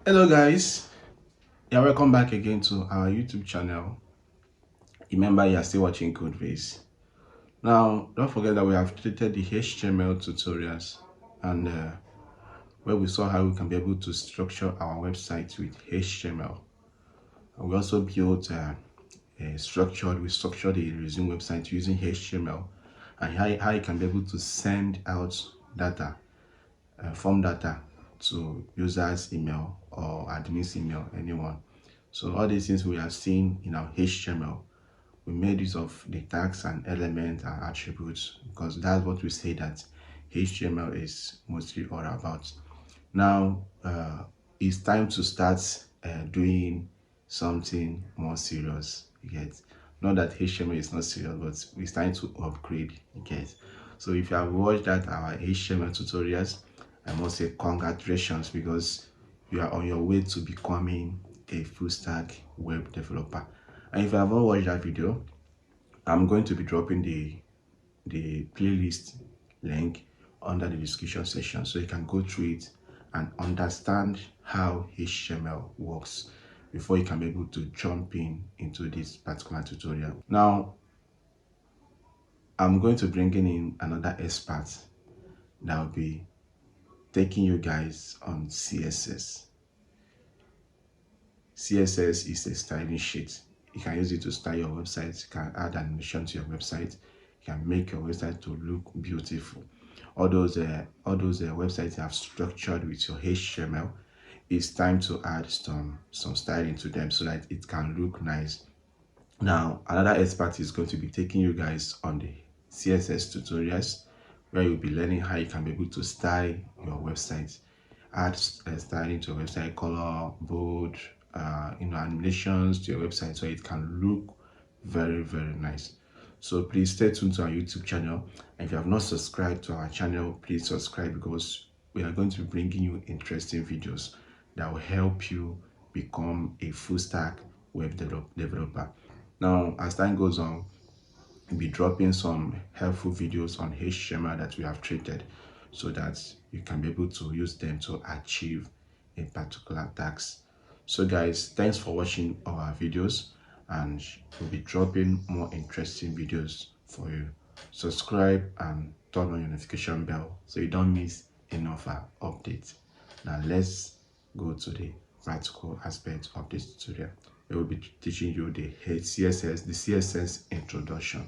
Hello guys, welcome back again to our YouTube channel. Remember, you are still watching Codeface. Now, don't forget that we have created the HTML tutorials and where we saw how we can be able to structure our website with HTML. And we also built we structured a resume website using HTML and how you can be able to send out data, form data to users' email or admin's email, anyone. So all these things we have seen in our HTML, we made use of the tags and elements and attributes because that's what we say that HTML is mostly all about. Now it's time to start doing something more serious. You get, not that HTML is not serious, but it's time to upgrade. You get. So if you have watched that our HTML tutorials, I must say congratulations because you are on your way to becoming a full stack web developer. And if you haven't watched that video, I'm going to be dropping the playlist link under the description section so you can go through it and understand how HTML works before you can be able to jump into this particular tutorial. Now, I'm going to bring in another expert that will be taking you guys on CSS. CSS is a styling sheet. You can use it to style your website. You can add animation to your website. You can make your website to look beautiful. All those websites you have structured with your HTML, it's time to add some styling to them so that it can look nice. Now, another expert is going to be taking you guys on the CSS tutorials where you'll be learning how you can be able to style your website, add styling to your website, color, bold, animations to your website so it can look very, very nice. So please stay tuned to our YouTube channel. And if you have not subscribed to our channel, please subscribe because we are going to be bringing you interesting videos that will help you become a full stack web developer. Now, as time goes on, we'll be dropping some helpful videos on HTML that we have treated so that you can be able to use them to achieve a particular task. So guys, thanks for watching our videos and we'll be dropping more interesting videos for you. Subscribe and turn on your notification bell so you don't miss any of our updates. Now let's go to the practical aspect of this tutorial. We will be teaching you the CSS introduction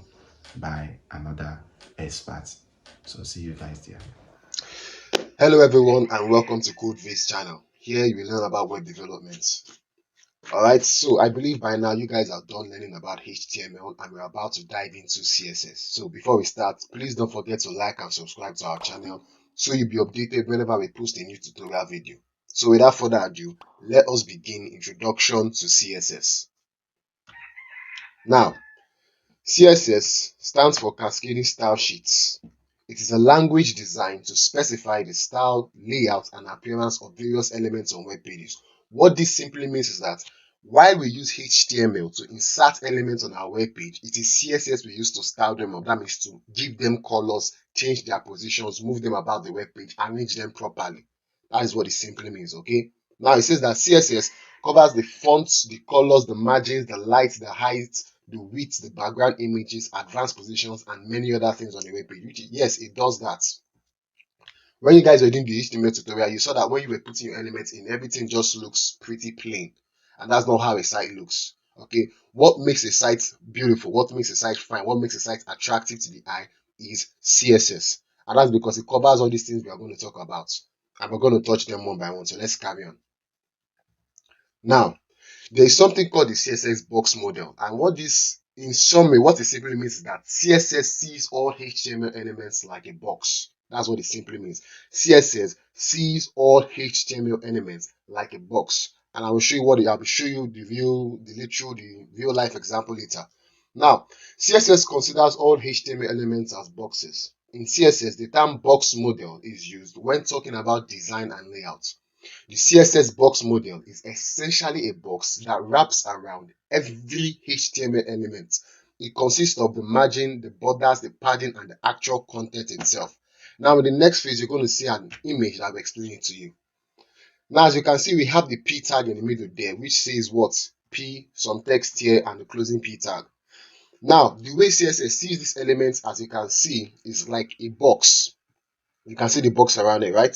by another expert. So see you guys there. Hello everyone and welcome to Codeface channel. Here you will learn about web development. Alright, so I believe by now you guys are done learning about HTML and we're about to dive into CSS. So before we start, please don't forget to like and subscribe to our channel so you'll be updated whenever we post a new tutorial video. So without further ado, let us begin introduction to CSS. Now, CSS stands for Cascading Style Sheets. It is a language designed to specify the style, layout, and appearance of various elements on web pages. What this simply means is that while we use HTML to insert elements on our web page, it is CSS we use to style them up. That means to give them colors, change their positions, move them about the web page, arrange them properly. That is what it simply means, okay? Now it says that CSS covers the fonts, the colors, the margins, the light, the height, the width, the background images, advanced positions, and many other things on the web page. Which, yes, it does that. When you guys were doing the HTML tutorial, you saw that when you were putting your elements in, everything just looks pretty plain. And that's not how a site looks. Okay, what makes a site beautiful, what makes a site fine, what makes a site attractive to the eye is CSS. And that's because it covers all these things we are going to talk about. And we're going to touch them one by one. So let's carry on. Now, there is something called the CSS box model. And what this, in summary, what it simply means is that CSS sees all HTML elements like a box. That's what it simply means. CSS sees all HTML elements like a box. And I will show you I will show you the real life example later. Now, CSS considers all HTML elements as boxes. In CSS, the term box model is used when talking about design and layout. The CSS box model is essentially a box that wraps around every HTML element. It consists of the margin, the borders, the padding, and the actual content itself. Now, in the next phase, you're going to see an image that will explain it to you. Now, as you can see, we have the p tag in the middle there, which says what? P, some text here, and the closing p tag. Now, the way CSS sees these elements, as you can see, is like a box. You can see the box around it, right?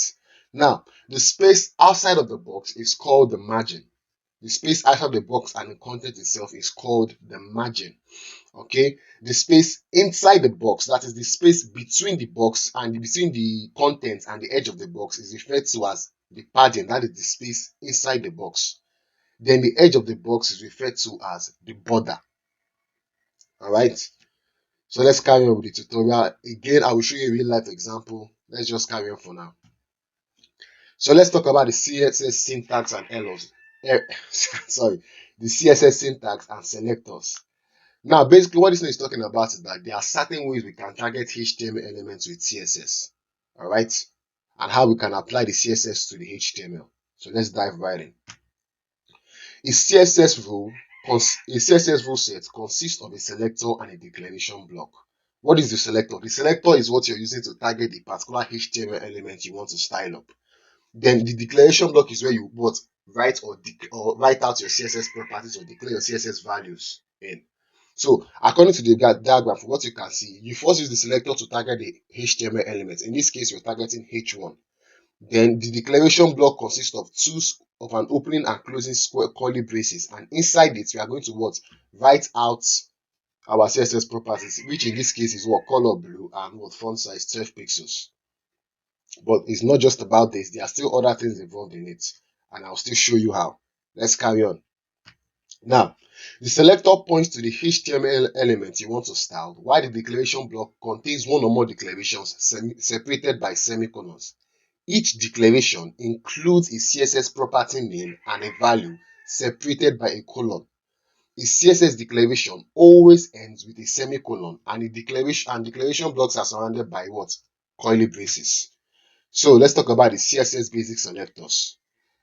Now, the space outside of the box is called the margin. The space outside the box and the content itself is called the margin. Okay, the space inside the box, that is the space between the box and between the content and the edge of the box, is referred to as the padding. That is the space inside the box. Then the edge of the box is referred to as the border. All right, so let's carry on with the tutorial. Again, I will show you a real life example. Let's just carry on for now. So let's talk about the CSS syntax and errors. Sorry, the CSS syntax and selectors. Now, basically, what this is talking about is that there are certain ways we can target HTML elements with CSS. All right, and how we can apply the CSS to the HTML. So let's dive right in. A CSS rule, a CSS rule set consists of a selector and a declaration block. What is the selector? The selector is what you're using to target the particular HTML element you want to style up. Then the declaration block is where you write or write out your CSS properties or declare your CSS values in. So according to the diagram, for what you can see, you first use the selector to target the HTML element. In this case, you're targeting H1. Then the declaration block consists of an opening and closing square curly braces, and inside it we are going to write out our CSS properties, which in this case is color blue and font size 12 pixels. But it's not just about this. There are still other things involved in it, and I'll still show you how. Let's carry on. Now, the selector points to the HTML element you want to style, while the declaration block contains one or more declarations separated by semicolons. Each declaration includes a CSS property name and a value separated by a colon. A CSS declaration always ends with a semicolon, and declaration blocks are surrounded by curly braces. So let's talk about the CSS basic selectors.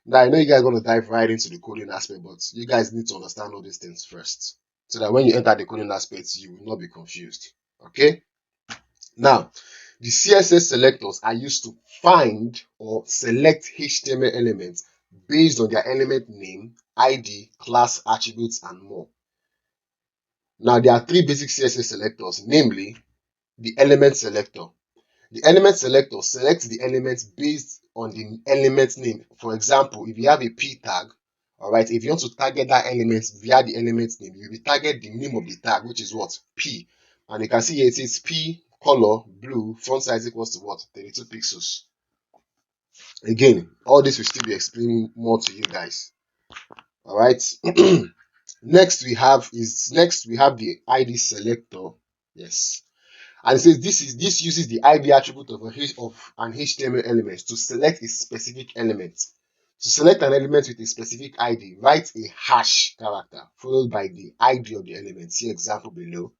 Now, I know you guys want to dive right into the coding aspect, but you guys need to understand all these things first, so that when you enter the coding aspects, you will not be confused. Okay? Now, the CSS selectors are used to find or select HTML elements based on their element name, ID, class, attributes, and more. Now, there are three basic CSS selectors, namely the element selector. The element selector selects the elements based on the element name. For example, if you have a p tag, all right, if you want to target that element via the element name, you will target the name of the tag, which is p. And you can see here it says p color blue, font size equals to 32 pixels. Again, all this will still be explaining more to you guys. All right. Next we have the ID selector. Yes. And it says this uses the ID attribute of an HTML element to select a specific element. To select an element with a specific ID, write a hash character followed by the ID of the element. See example below.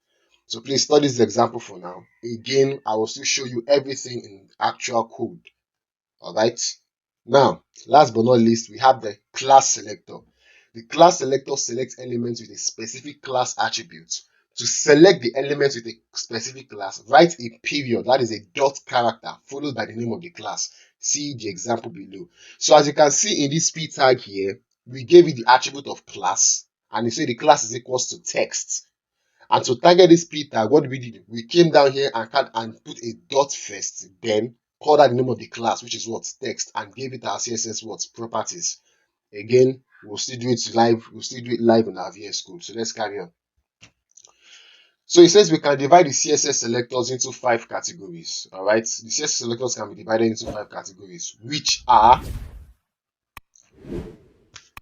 So please study this example for now. Again, I will still show you everything in actual code. Alright. Now, last but not least, we have the class selector. The class selector selects elements with a specific class attribute. To select the element with a specific class, write a period, that is a dot character, followed by the name of the class. See the example below. So as you can see in this p tag here, we gave it the attribute of class, and you say the class is equals to text. And to target this p tag, what we did? We came down here and put a dot first, then called out the name of the class, which is text, and gave it our CSS properties. Again, we'll still do it live in our VS Code. So let's carry on. So it says we can divide the CSS selectors into 5 categories. All right, the CSS selectors can be divided into 5 categories, which are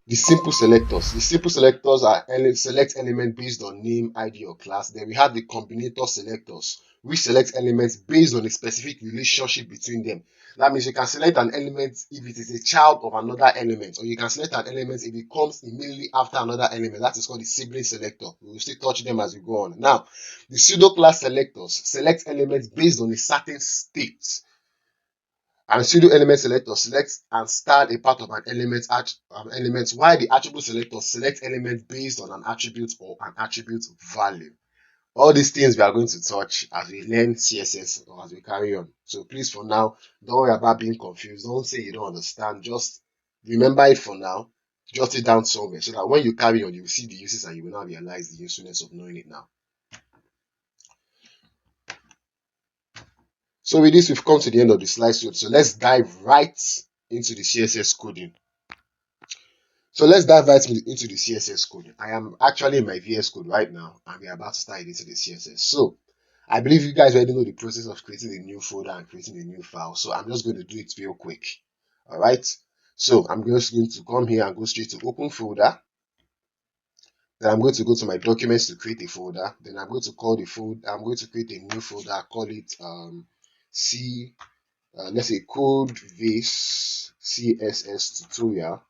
the simple selectors. The simple selectors are select element based on name, ID, or class. Then we have the combinator selectors, which select elements based on a specific relationship between them. That means you can select an element if it is a child of another element, or you can select an element if it comes immediately after another element. That is called the sibling selector. We will still touch them as we go on. Now, the pseudo class selectors select elements based on a certain state. And pseudo element selector selects and start a part of an element, while the attribute selector selects elements based on an attribute or an attribute value. All these things we are going to touch as we learn CSS or as we carry on. So please, for now, don't worry about being confused. Don't say you don't understand. Just remember it for now, jot it down somewhere so that when you carry on, you will see the uses and you will now realize the usefulness of knowing it now. So with this, we've come to the end of the slideshow. So let's dive right into the CSS coding. So let's dive right into the CSS coding. I am actually in my VS Code right now, and we're about to start into the CSS. So I believe you guys already know the process of creating a new folder and creating a new file. So I'm just going to do it real quick. All right. So I'm just going to come here and go straight to open folder. Then I'm going to go to my documents to create a folder. Then I'm going to call the folder. I'm going to create a new folder. Call it let's say code base CSS tutorial.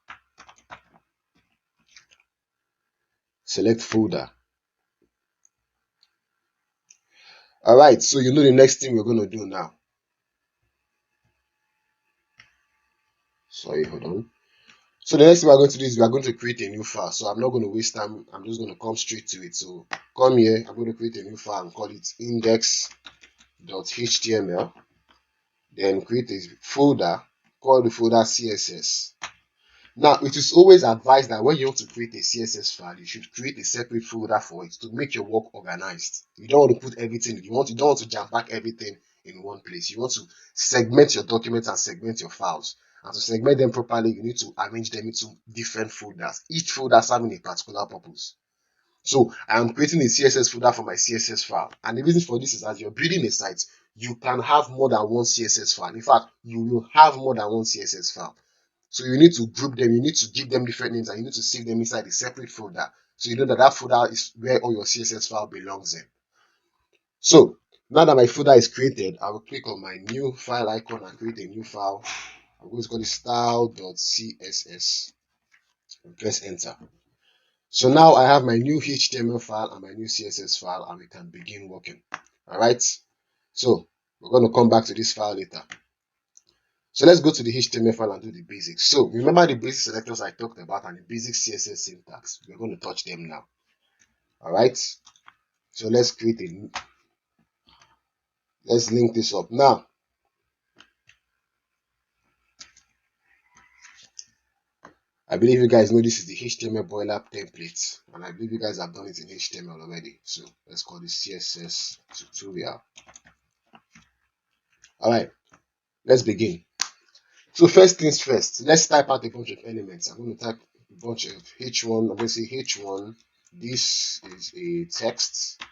Select folder. All right. So you know the next thing we're going to do now. Sorry, hold on. So the next thing we're going to do is we're going to create a new file. So I'm not going to waste time. I'm just going to come straight to it. So come here. I'm going to create a new file and call it index.html. Then create a folder. Call the folder CSS. Now, it is always advised that when you want to create a CSS file, you should create a separate folder for it to make your work organized. You don't want to put everything. You don't want to jam pack everything in one place. You want to segment your documents and segment your files. And to segment them properly, you need to arrange them into different folders, each folder serving a particular purpose. So I am creating a CSS folder for my CSS file. And the reason for this is as you're building a site, you can have more than one CSS file. In fact, you will have more than one CSS file. So you need to group them, you need to give them different names, and you need to save them inside a separate folder. So you know that that folder is where all your CSS file belongs in. So now that my folder is created, I will click on my new file icon and create a new file. I'm going to call it style.css and press enter. So now I have my new HTML file and my new CSS file, and we can begin working. All right. So we're going to come back to this file later. So let's go to the HTML file and do the basics. So remember the basic selectors I talked about and the basic CSS syntax. We're going to touch them now. All right. So let's link this up now. I believe you guys know this is the HTML boiler template, and I believe you guys have done it in HTML already. So let's call this CSS tutorial. All right, let's begin. So first things first, let's type out a bunch of elements. I'm going to type a bunch of h1. I'm going to say h1. This is a text.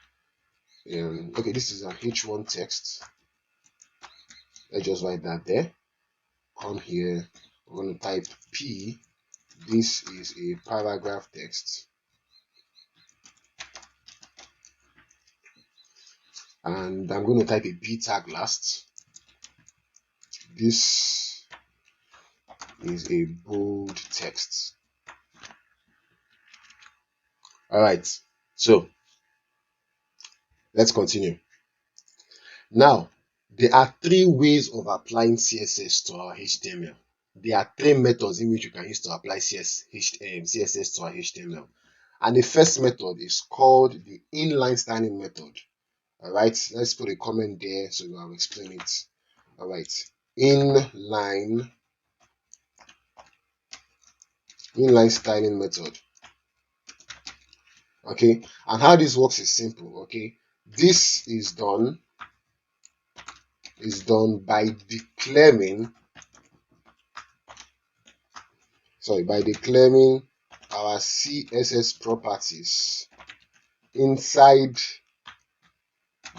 Okay, this is a h1 text. Let's just write that there. Come here. We're going to type p. This is a paragraph text. And I'm going to type a b tag last. This is a bold text. All right. So let's continue. Now, there are three ways of applying CSS to our HTML. There are three methods in which you can use to apply CSS to our HTML. And the first method is called the inline styling method. All right, let's put a comment there so I'll explain it. All right, inline styling method. Okay, and how this works is simple. Okay, this is done by declaring our CSS properties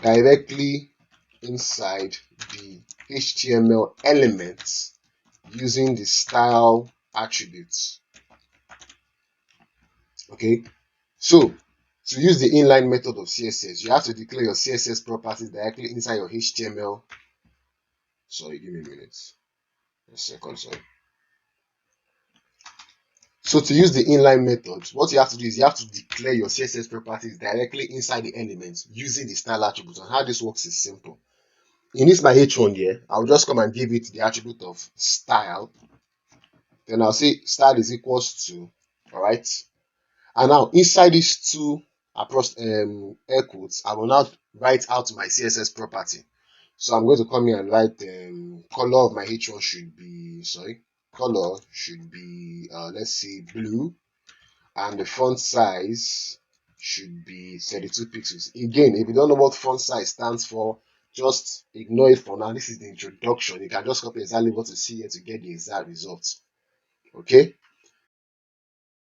directly inside the HTML elements using the style attributes. Okay, so to use the inline method of CSS, you have to declare your CSS properties directly inside your HTML. Sorry, give me a minute. A second, sorry. So to use the inline method, what you have to do is you have to declare your CSS properties directly inside the elements using the style attribute. And how this works is simple. In this my h1 here, I'll just come and give it the attribute of style. Then I'll say style is equals to, all right. And now inside these two air quotes, I will now write out my CSS property. So I'm going to come here and write color of my h1 should be, sorry. color should be, let's say, blue, and the font size should be 32 pixels. Again, if you don't know what font size stands for, just ignore it for now. This is the introduction. You can just copy exactly what you see here to get the exact results. Okay,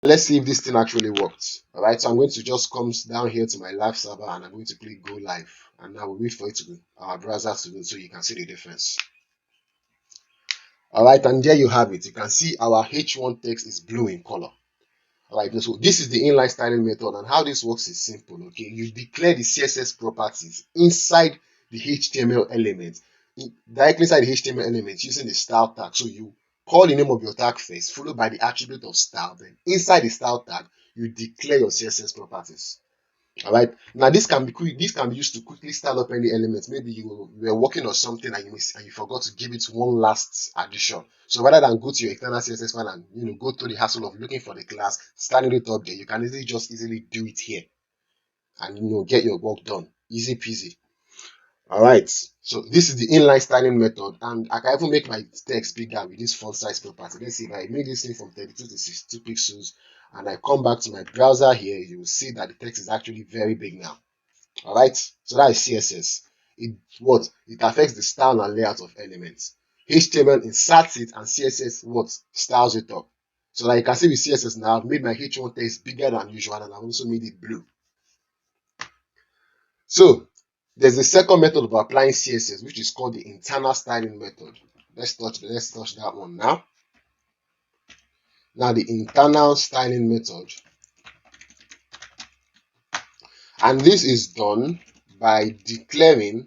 let's see if this thing actually worked. All right, so I'm going to just come down here to my live server and I'm going to click go live, and now we'll wait for it to our browser to go so you can see the difference. All right, and there you have it. You can see our H1 text is blue in color. All right, so this is the inline styling method, and how this works is simple. Okay, you declare the CSS properties inside the HTML element, directly inside the HTML element using the style tag. So you call the name of your tag first, followed by the attribute of style. Then inside the style tag, you declare your CSS properties. All right. Now this can be quick. This can be used to quickly style up any element. Maybe you were working on something and you forgot to give it one last addition. So rather than go to your external CSS file and go through the hassle of looking for the class, styling it up there, you can easily do it here and get your work done. Easy peasy. All right. So this is the inline styling method, and I can even make my text bigger with this font size property. Let's see if I make this thing from 32 to 62 pixels, and I come back to my browser here, you will see that the text is actually very big now. All right, so that is CSS. It affects the style and layout of elements. HTML inserts it, and CSS styles it up. So like you can see with CSS now, I've made my H1 text bigger than usual, and I've also made it blue. So there's a second method of applying CSS, which is called the internal styling method. Let's touch that one now. Now the internal styling method, and this is done by declaring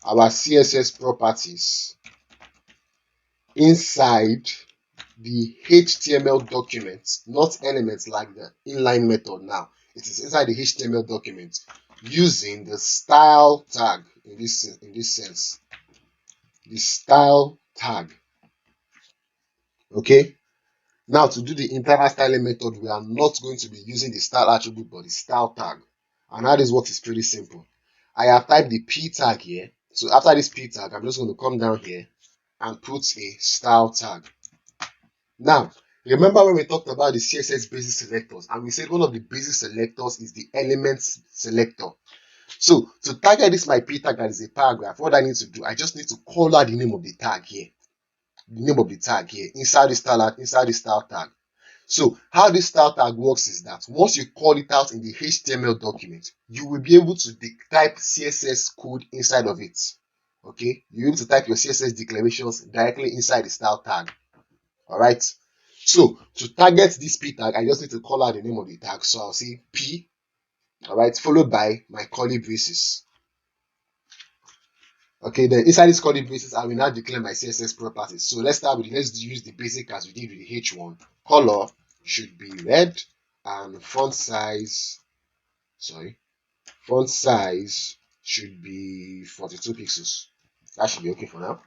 our CSS properties inside the HTML document, not elements like the inline method now. It is inside the HTML document using the style tag in this sense. The style tag. Okay. Now to do the internal styling method, we are not going to be using the style attribute but the style tag. And how this works is pretty simple. I have typed the P tag here. So after this P tag, I'm just going to come down here and put a style tag. Now, remember when we talked about the CSS basic selectors, and we said one of the basic selectors is the elements selector. So to target this my P tag that is a paragraph, what I need to do, I just need to call out the name of the tag here. The name of the tag here inside the style tag. So how this style tag works is that once you call it out in the HTML document, you will be able to type CSS code inside of it. Okay, you're able to type your CSS declarations directly inside the style tag. All right. So to target this P tag, I just need to call out the name of the tag. So I'll say P, all right, followed by my curly braces. Okay, then inside this curly braces, I will now declare my CSS properties. So let's use the basic as we did with the H1. Color should be red, and font size should be 42 pixels. That should be okay for now.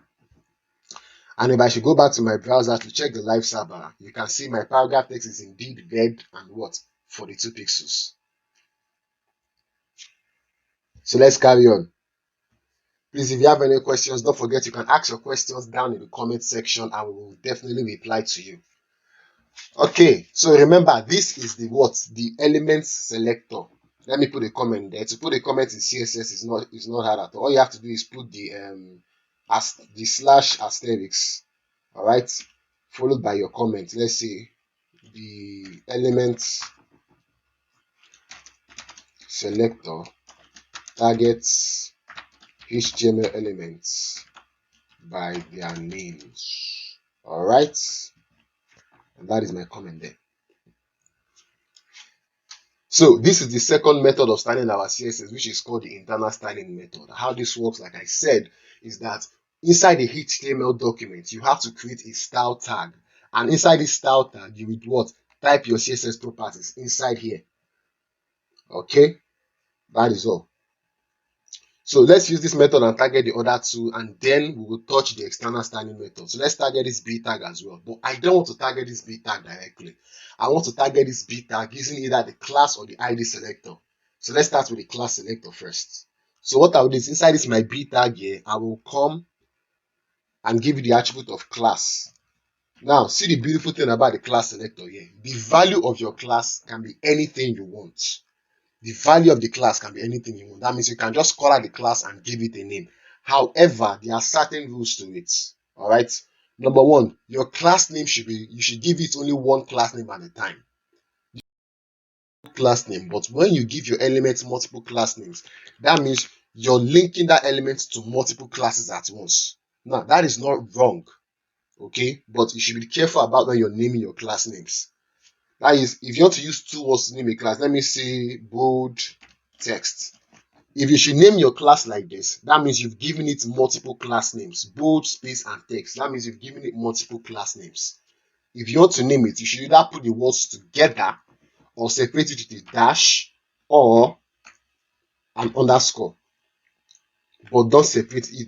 And if I should go back to my browser to check the live server, you can see my paragraph text is indeed red and 42 pixels. So let's carry on. Please, if you have any questions, don't forget you can ask your questions down in the comment section and we will definitely reply to you. Okay, so remember this is the elements selector. Let me put a comment there. To put a comment in CSS is not hard at all. All you have to do is put the slash asterisk, all right, followed by your comment. Let's say the elements selector targets HTML elements by their names. All right, and that is my comment there. So this is the second method of styling our CSS, which is called the internal styling method. How this works, like I said, is that inside the HTML document, you have to create a style tag. And inside this style tag, you would type your CSS properties inside here. Okay, that is all. So let's use this method and target the other two, and then we will touch the external styling method. So let's target this B tag as well. But I don't want to target this B tag directly. I want to target this B tag using either the class or the ID selector. So let's start with the class selector first. So what I will do is inside this my B tag here, I will come and give it the attribute of class. Now, see the beautiful thing about the class selector here. The value of your class can be anything you want. The value of the class can be anything you want. That means you can just call out the class and give it a name. However, there are certain rules to it. All right. Number one, your class name you should give it only one class name at a time. Class name, but when you give your elements multiple class names, that means you're linking that element to multiple classes at once. Now, that is not wrong, okay? But you should be careful about when you're naming your class names. That is, if you want to use two words to name a class, let me say bold text. If you should name your class like this, that means you've given it multiple class names, bold, space, and text. That means you've given it multiple class names. If you want to name it, you should either put the words together or separate it with a dash or an underscore. But don't separate it.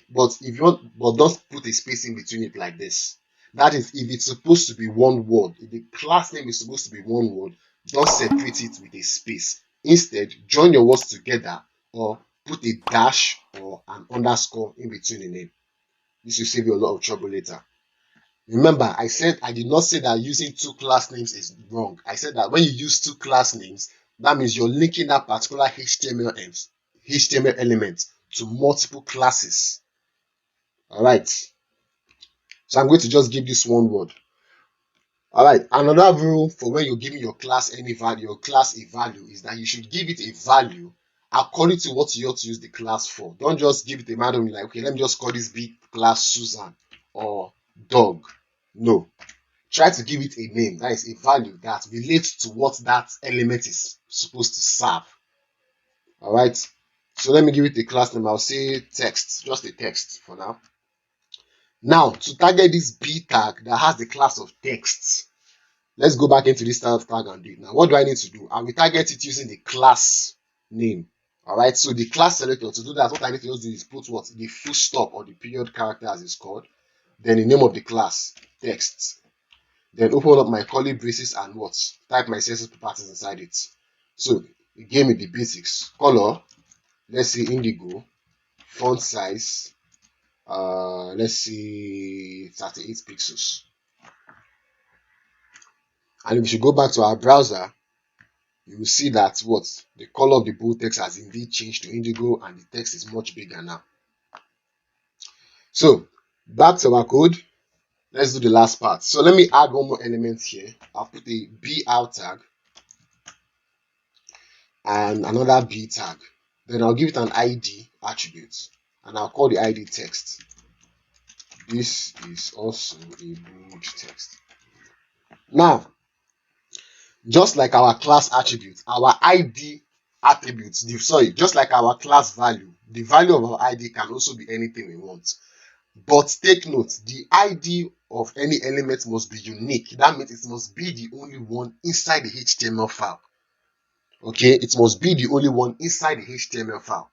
But if you want, but don't put a space in between it like this. That is, if it's supposed to be one word, if the class name is supposed to be one word, don't separate it with a space. Instead, join your words together or put a dash or an underscore in between the name. This will save you a lot of trouble later. Remember, I did not say that using two class names is wrong. I said that when you use two class names, that means you're linking that particular HTML element to multiple classes. All right. So I'm going to just give this one word. All right. Another rule for when you're giving your class any value, your class a value, is that you should give it a value according to what you ought to use the class for. Don't just give it a random like, okay, let me just call this big class Susan or dog. No. Try to give it a name, that is a value that relates to what that element is supposed to serve. All right. So let me give it a class name. I'll say text, just a text for now. Now, to target this B tag that has the class of text, let's go back into this style tag and do it. Now, what do I need to do? I will target it using the class name. All right. So the class selector, to do that, what I need to do is put what? The full stop or the period character as it's called. Then the name of the class, text. Then open up my curly braces and what? Type my CSS properties inside it. So it gave me the basics. Color, let's say indigo. Font size, let's see 38 pixels. And if you should go back to our browser, you will see that what? The color of the bold text has indeed changed to indigo and the text is much bigger now. So back to our code. Let's do the last part. So let me add one more element here. I'll put a B out tag and another B tag. Then I'll give it an ID attribute and I'll call the ID text. This is also a bold text. Now, just like our class attribute, our ID attributes, just like our class value, the value of our ID can also be anything we want. But take note, the ID of any element must be unique. That means it must be the only one inside the HTML file. Okay, it must be the only one inside the HTML file.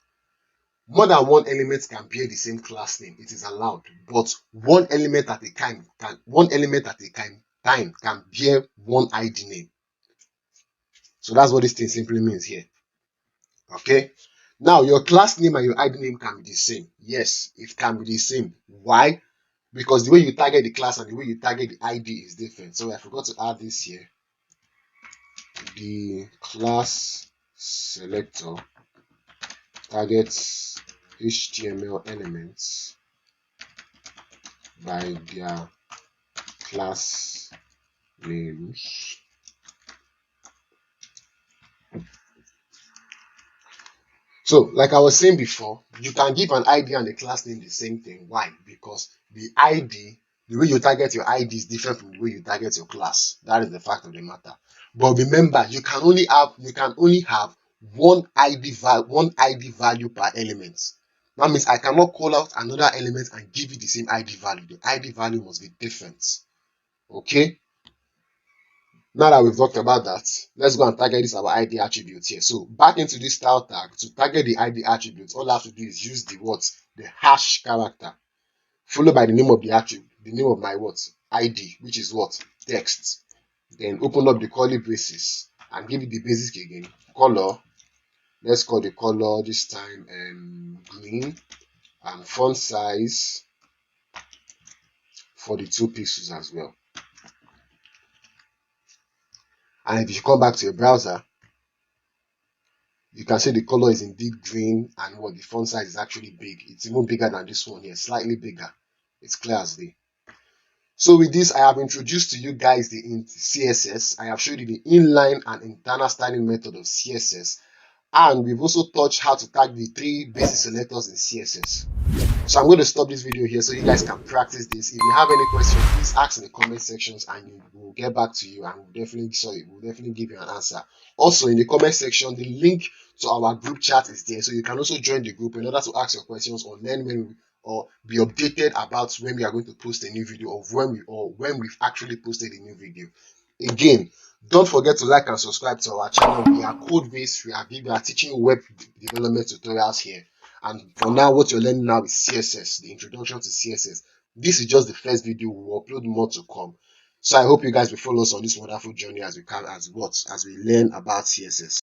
More than one element can bear the same class name. It is allowed, but one element at a time can bear one ID name. So that's what this thing simply means here. Okay. Now your class name and your ID name can be the same. Yes, it can be the same. Why? Because the way you target the class and the way you target the ID is different. So I forgot to add this here. The class selector targets HTML elements by their class names. So, like I was saying before, you can give an ID and a class name the same thing. Why? Because the way you target your ID is different from the way you target your class. That is the fact of the matter. But remember, you can only have one ID value per element. That means I cannot call out another element and give it the same ID value. The ID value must be different. Okay? Now that we've talked about that, let's go and target this our ID attribute here. So back into this style tag, to target the ID attribute, all I have to do is use the hash character, followed by the name of the attribute, the name of my ID, which is text. Then open up the curly braces and give it the basic again. Color, let's call the color this time green, and font size for the two pixels as well. And if you come back to your browser, you can see the color is indeed green, and what the font size is actually big. It's even bigger than this one here, slightly bigger. It's clear as day. So with this, I have introduced to you guys the CSS. I have showed you the inline and internal styling method of CSS. And we've also touched how to tag the three basic selectors in CSS. So I'm going to stop this video here so you guys can practice this. If you have any questions, please ask in the comment sections and we'll get back to you, and we'll definitely give you an answer. Also, in the comment section, the link to our group chat is there, so you can also join the group in order to ask your questions or learn or be updated about when we are going to post a new video, or when we've actually posted a new video. Again, don't forget to like and subscribe to our channel. We are code based. We are teaching web development tutorials here. And for now, what you're learning now is CSS, the introduction to CSS. This is just the first video. We'll upload more to come. So I hope you guys will follow us on this wonderful journey as we learn about CSS.